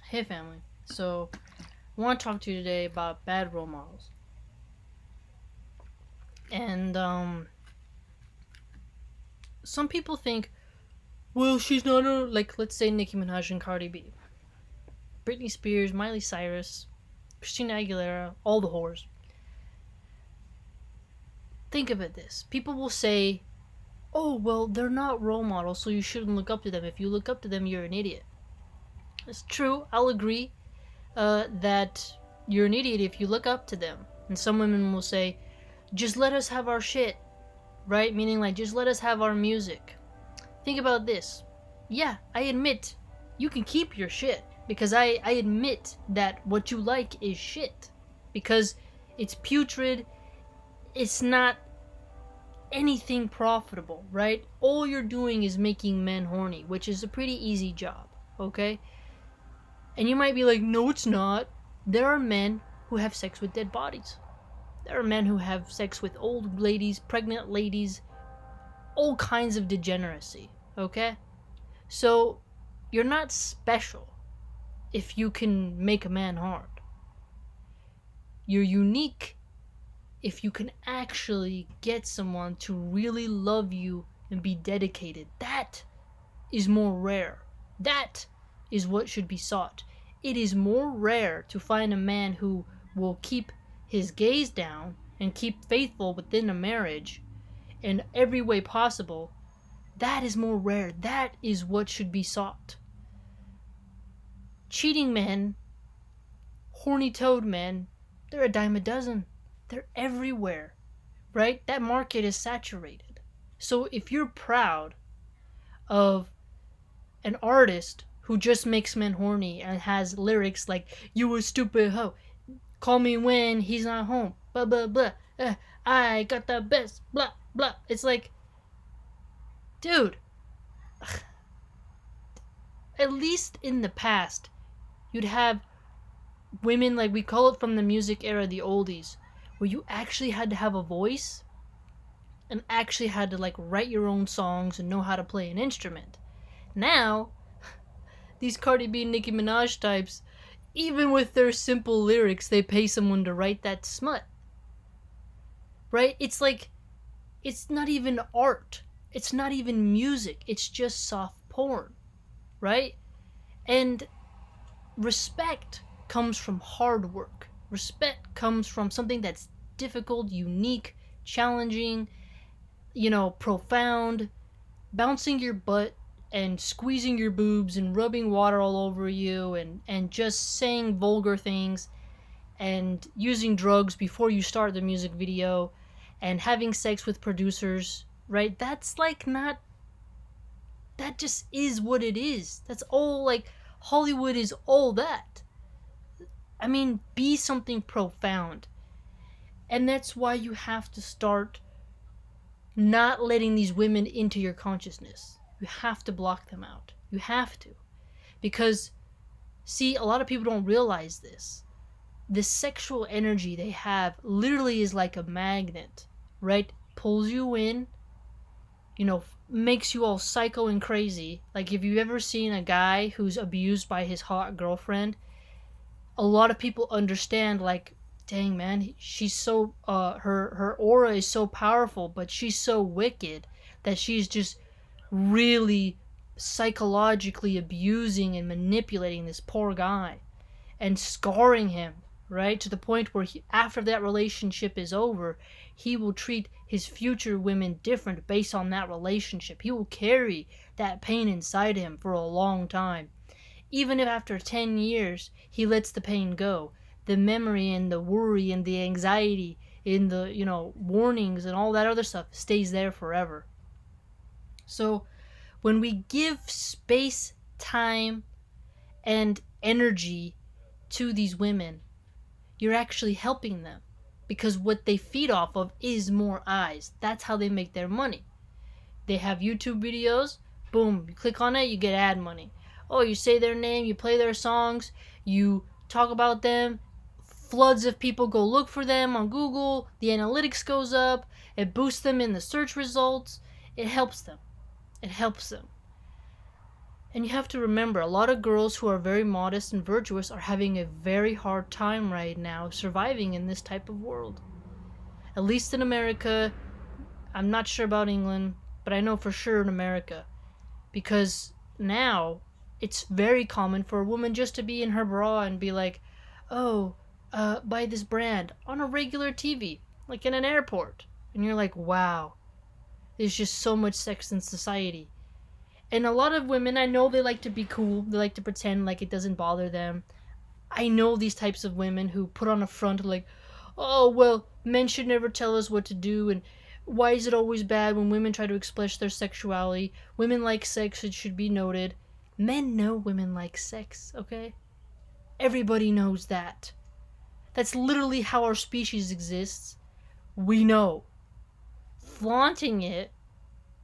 Hey family. So, I want to talk to you today about bad role models. And some people think, well, she's not a like let's say Nicki Minaj and Cardi B, Britney Spears, Miley Cyrus, Christina Aguilera, all the whores. Think of it this. People will say, "Oh, well, they're not role models, so you shouldn't look up to them. If you look up to them, you're an idiot." It's true. I'll agree that you're an idiot if you look up to them. And some women will say, "Just let us have our shit." Right? Meaning, like, just let us have our music. Think about this. Yeah, I admit you can keep your shit because I admit that what you like is shit because it's putrid. It's not anything profitable, right? All you're doing is making men horny, which is a pretty easy job, okay? And you might be like, no, it's not. There are men who have sex with dead bodies. There are men who have sex with old ladies, pregnant ladies, all kinds of degeneracy, okay? So, you're not special if you can make a man hard. You're unique if you can actually get someone to really love you and be dedicated. That is more rare. That is what should be sought. It is more rare to find a man who will keep his gaze down and keep faithful within a marriage in every way possible. That is more rare. That is what should be sought. Cheating men, horny toad men, they're a dime a dozen. They're everywhere, right? That market is saturated. So if you're proud of an artist who just makes men horny and has lyrics like, you a stupid hoe, call me when he's not home, blah, blah, blah, I got the best, blah, blah. It's like, dude, at least in the past, you'd have women, like we call it from the music era, the oldies, where you actually had to have a voice and actually had to like write your own songs and know how to play an instrument. Now, these Cardi B, Nicki Minaj types, even with their simple lyrics, they pay someone to write that smut. Right? It's like, it's not even art. It's not even music. It's just soft porn. Right? And respect comes from hard work. Respect comes from something that's difficult, unique, challenging, profound. Bouncing your butt and squeezing your boobs and rubbing water all over you and just saying vulgar things and using drugs before you start the music video and having sex with producers, right? That's like not, that just is what it is. That's all, like, Hollywood is all that. I mean, be something profound. And that's why you have to start not letting these women into your consciousness. You have to block them out. You have to. Because, see, a lot of people don't realize this. This sexual energy they have literally is like a magnet, right? Pulls you in, makes you all psycho and crazy. Like, if you've ever seen a guy who's abused by his hot girlfriend, a lot of people understand, like, dang man, she's so her aura is so powerful, but she's so wicked that she's just really psychologically abusing and manipulating this poor guy and scarring him, right, to the point where after that relationship is over, he will treat his future women different based on that relationship. He will carry that pain inside him for a long time. Even if after 10 years he lets the pain go, the memory and the worry and the anxiety in the, warnings and all that other stuff stays there forever. So when we give space, time, and energy to these women, you're actually helping them, because what they feed off of is more eyes. That's how they make their money. They have YouTube videos, boom, you click on it, you get ad money. Oh, you say their name, you play their songs, you talk about them, floods of people go look for them on Google, the analytics goes up, it boosts them in the search results, it helps them. It helps them. And you have to remember, a lot of girls who are very modest and virtuous are having a very hard time right now surviving in this type of world. At least in America. I'm not sure about England, but I know for sure in America. Because now it's very common for a woman just to be in her bra and be like, oh, buy this brand on a regular TV, like in an airport. And you're like, wow, there's just so much sex in society. And a lot of women, I know they like to be cool. They like to pretend like it doesn't bother them. I know these types of women who put on a front like, oh, well, men should never tell us what to do, and why is it always bad when women try to express their sexuality? Women like sex, it should be noted. Men know women like sex, okay? Everybody knows that. That's literally how our species exists. We know. Flaunting it,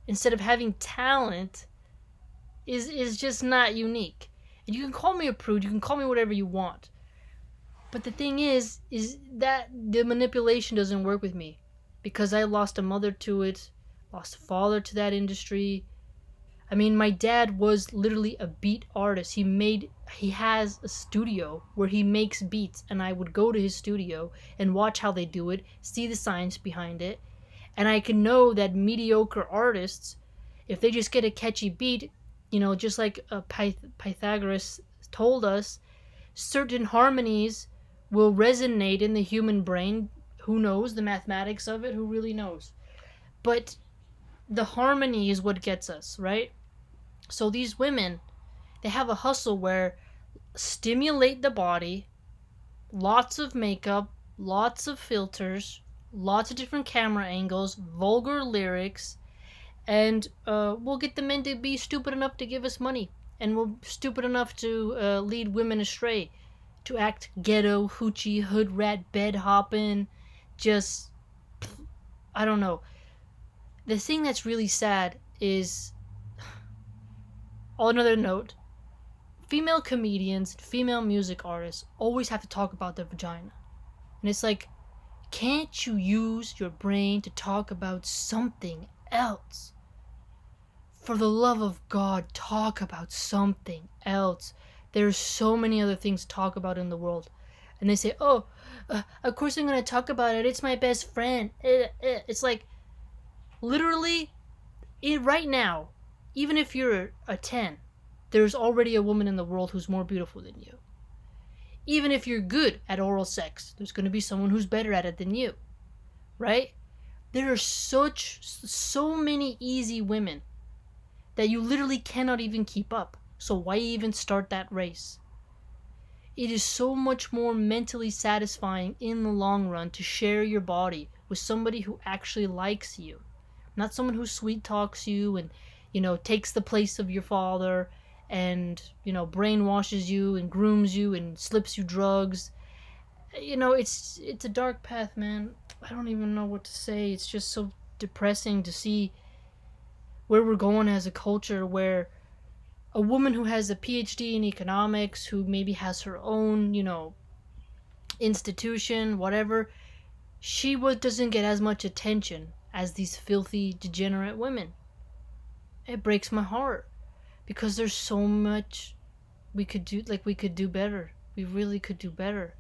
instead of having talent, is just not unique. And you can call me a prude, you can call me whatever you want. But the thing is that the manipulation doesn't work with me. Because I lost a mother to it, lost a father to that industry. I mean, my dad was literally a beat artist. He has a studio where he makes beats, and I would go to his studio and watch how they do it, see the science behind it, and I can know that mediocre artists, if they just get a catchy beat, just like Pythagoras told us, certain harmonies will resonate in the human brain. Who knows the mathematics of it? Who really knows? But the harmony is what gets us, right? So these women, they have a hustle where stimulate the body, lots of makeup, lots of filters, lots of different camera angles, vulgar lyrics, and we'll get the men to be stupid enough to give us money, and we're stupid enough to lead women astray, to act ghetto, hoochie, hood rat, bed hopping, just, I don't know. The thing that's really sad is, on another note, female comedians, female music artists always have to talk about their vagina. And it's like, can't you use your brain to talk about something else? For the love of God, talk about something else. There's so many other things to talk about in the world. And they say, oh, of course I'm going to talk about it. It's my best friend. It's like, literally, right now, even if you're a 10, there's already a woman in the world who's more beautiful than you. Even if you're good at oral sex, there's going to be someone who's better at it than you. Right? There are so many easy women that you literally cannot even keep up. So why even start that race? It is so much more mentally satisfying in the long run to share your body with somebody who actually likes you. Not someone who sweet talks you and, takes the place of your father and, brainwashes you and grooms you and slips you drugs. It's a dark path, man. I don't even know what to say. It's just so depressing to see where we're going as a culture, where a woman who has a PhD in economics, who maybe has her own, institution, whatever, she doesn't get as much attention as these filthy, degenerate women. It breaks my heart, because there's so much we could do better. We really could do better.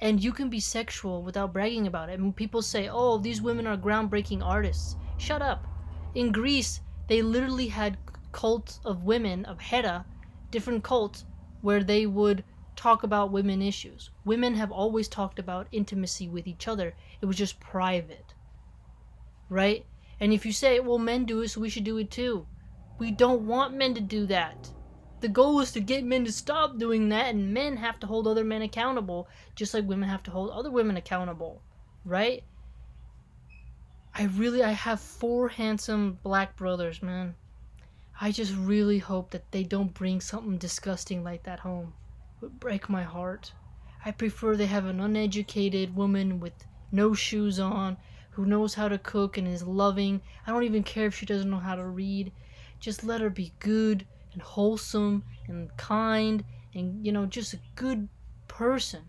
And you can be sexual without bragging about it. And people say, oh, these women are groundbreaking artists. Shut up. In Greece, they literally had cults of women, of Hera, different cults, where they would talk about women issues. Women have always talked about intimacy with each other. It was just private. Right? And if you say, well, men do it, so we should do it too. We don't want men to do that. The goal is to get men to stop doing that, and men have to hold other men accountable, just like women have to hold other women accountable. Right? I have 4 handsome black brothers, man. I just really hope that they don't bring something disgusting like that home. It would break my heart. I prefer they have an uneducated woman with no shoes on, who knows how to cook and is loving. I don't even care if she doesn't know how to read. Just let her be good and wholesome and kind and, just a good person.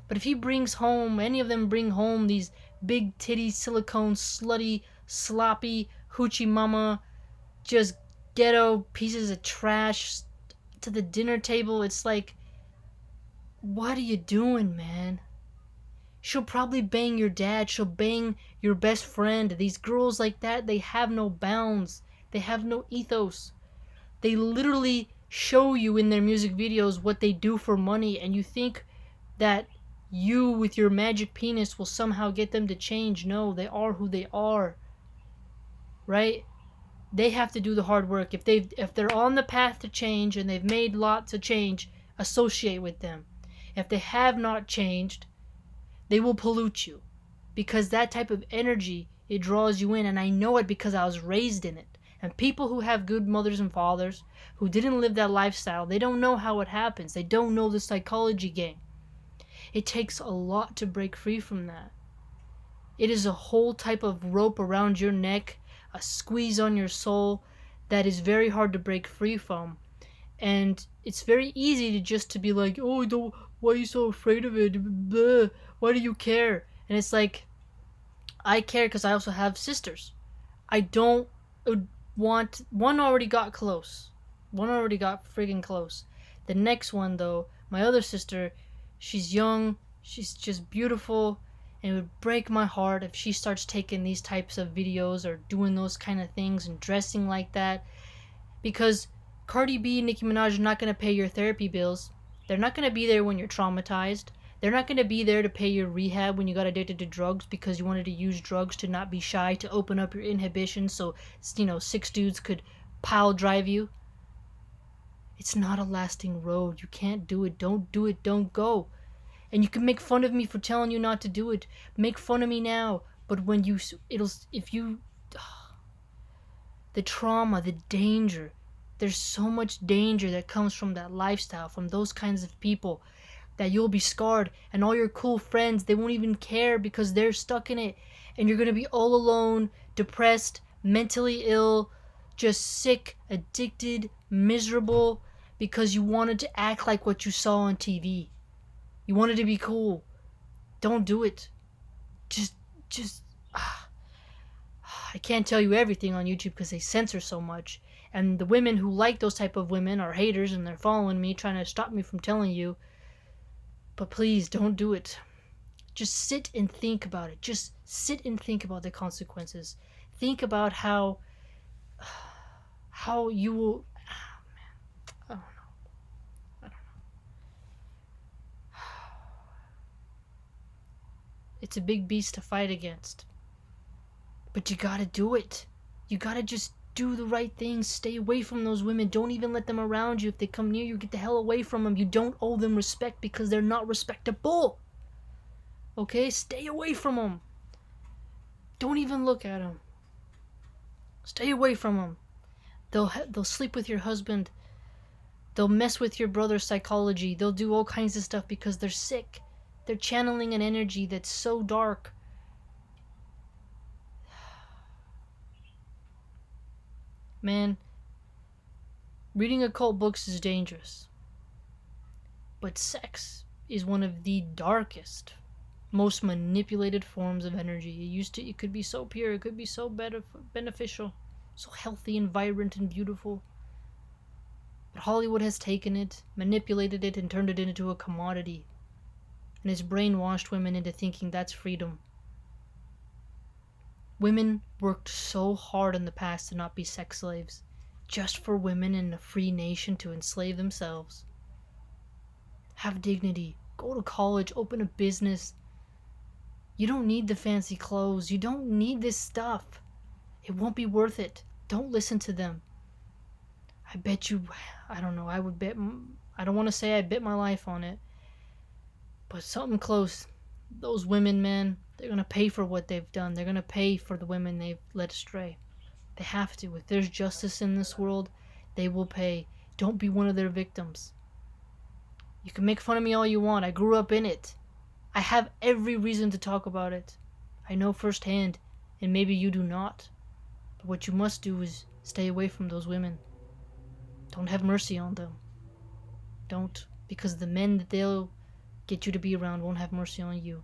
But if any of them bring home these big titty, silicone, slutty, sloppy, hoochie mama, just ghetto pieces of trash to the dinner table. It's like, what are you doing, man? She'll probably bang your dad. She'll bang your best friend. These girls like that, they have no bounds. They have no ethos. They literally show you in their music videos what they do for money, and you think that you with your magic penis will somehow get them to change. No, they are who they are. Right? They have to do the hard work. If they're on the path to change and they've made lots of change, associate with them. If they have not changed, they will pollute you, because that type of energy, it draws you in. And I know it because I was raised in it. And people who have good mothers and fathers who didn't live that lifestyle, they don't know how it happens. They don't know the psychology game. It takes a lot to break free from that. It is a whole type of rope around your neck, a squeeze on your soul that is very hard to break free from. And it's very easy to just to be like, oh, don't, why are you so afraid of it? Blah. Why do you care? And it's like, I care because I also have sisters. I don't want, one already got close. One already got friggin' close. The next one, though, my other sister, she's young, she's just beautiful, and it would break my heart if she starts taking these types of videos or doing those kind of things and dressing like that. Because Cardi B and Nicki Minaj are not going to pay your therapy bills. They're not going to be there when you're traumatized. They're not going to be there to pay your rehab when you got addicted to drugs because you wanted to use drugs to not be shy, to open up your inhibitions so, 6 dudes could pile drive you. It's not a lasting road. You can't do it. Don't do it. Don't go. And you can make fun of me for telling you not to do it. Make fun of me now. But when you, the trauma, the danger, there's so much danger that comes from that lifestyle, from those kinds of people, that you'll be scarred. And all your cool friends, they won't even care because they're stuck in it. And you're going to be all alone, depressed, mentally ill, just sick, addicted, miserable, because you wanted to act like what you saw on TV. You wanted to be cool. Don't do it. Just I can't tell you everything on YouTube because they censor so much. And the women who like those type of women are haters and they're following me, trying to stop me from telling you. But please, don't do it. Just sit and think about it. Just sit and think about the consequences. Think about how you will... Oh, man. I don't know. It's a big beast to fight against. But you gotta do it. You gotta just do the right things. Stay away from those women. Don't even let them around you. If they come near you, get the hell away from them. You don't owe them respect because they're not respectable. Okay? Stay away from them. Don't even look at them. Stay away from them. They'll sleep with your husband. They'll mess with your brother's psychology. They'll do all kinds of stuff because they're sick. They're channeling an energy that's so dark. Man, reading occult books is dangerous. But sex is one of the darkest, most manipulated forms of energy. It could be so pure, it could be so beneficial, so healthy and vibrant and beautiful. But Hollywood has taken it, manipulated it, and turned it into a commodity. And has brainwashed women into thinking that's freedom. Women worked so hard in the past to not be sex slaves, just for women in a free nation to enslave themselves. Have dignity. Go to college. Open a business. You don't need the fancy clothes. You don't need this stuff. It won't be worth it. Don't listen to them. I bet you, I don't know, I don't want to say I bet my life on it, but something close. Those women, man, they're going to pay for what they've done. They're going to pay for the women they've led astray. They have to. If there's justice in this world, they will pay. Don't be one of their victims. You can make fun of me all you want. I grew up in it. I have every reason to talk about it. I know firsthand, and maybe you do not. But what you must do is stay away from those women. Don't have mercy on them. Don't, because the men that they'll get you to be around won't have mercy on you.